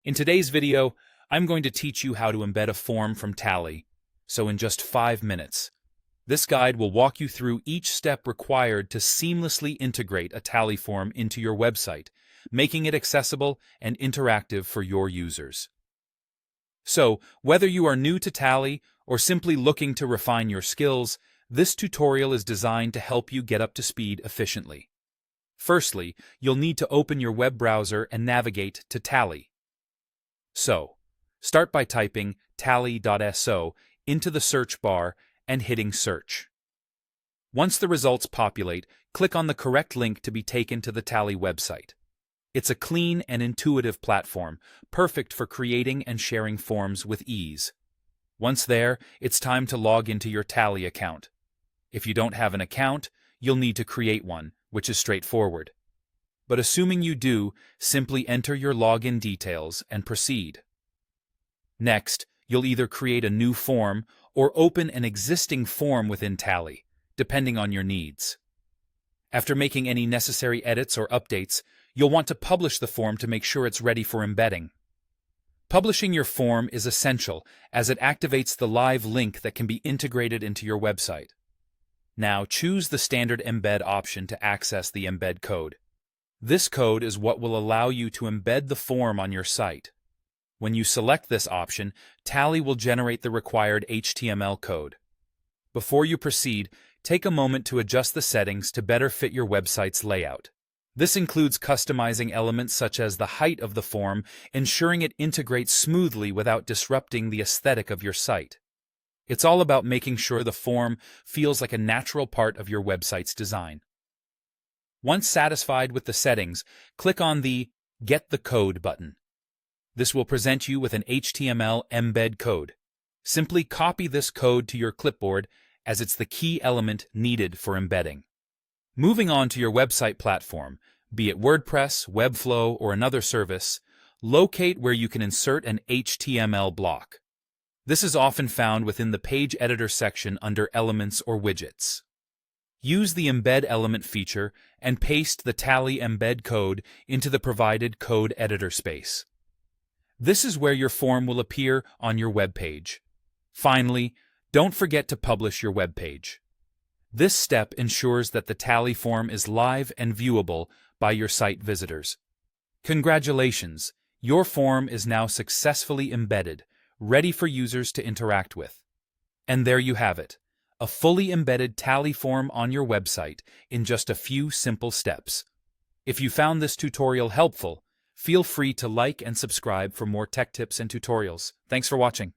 In today's video, I'm going to teach you how to embed a form from Tally.so in just 5 minutes. This guide will walk you through each step required to seamlessly integrate a Tally form into your website, making it accessible and interactive for your users. So, whether you are new to Tally or simply looking to refine your skills, this tutorial is designed to help you get up to speed efficiently. Firstly, you'll need to open your web browser and navigate to Tally. So, start by typing Tally.so into the search bar and hitting search. Once the results populate, click on the correct link to be taken to the Tally website. It's a clean and intuitive platform, perfect for creating and sharing forms with ease. Once there, it's time to log into your Tally account. If you don't have an account, you'll need to create one, which is straightforward. But assuming you do, simply enter your login details and proceed. Next, you'll either create a new form or open an existing form within Tally, depending on your needs. After making any necessary edits or updates, you'll want to publish the form to make sure it's ready for embedding. Publishing your form is essential as it activates the live link that can be integrated into your website. Now choose the standard embed option to access the embed code. This code is what will allow you to embed the form on your site. When you select this option, Tally will generate the required HTML code. Before you proceed, take a moment to adjust the settings to better fit your website's layout. This includes customizing elements such as the height of the form, ensuring it integrates smoothly without disrupting the aesthetic of your site. It's all about making sure the form feels like a natural part of your website's design. Once satisfied with the settings, click on the Get the Code button. This will present you with an HTML embed code. Simply copy this code to your clipboard as it's the key element needed for embedding. Moving on to your website platform, be it WordPress, Webflow, or another service, locate where you can insert an HTML block. This is often found within the page editor section under Elements or Widgets. Use the Embed Element feature and paste the Tally embed code into the provided code editor space. This is where your form will appear on your web page. Finally, don't forget to publish your web page. This step ensures that the Tally form is live and viewable by your site visitors. Congratulations! Your form is now successfully embedded, ready for users to interact with. And there you have it, a fully embedded Tally form on your website in just a few simple steps. If you found this tutorial helpful, feel free to like and subscribe for more tech tips and tutorials. Thanks for watching.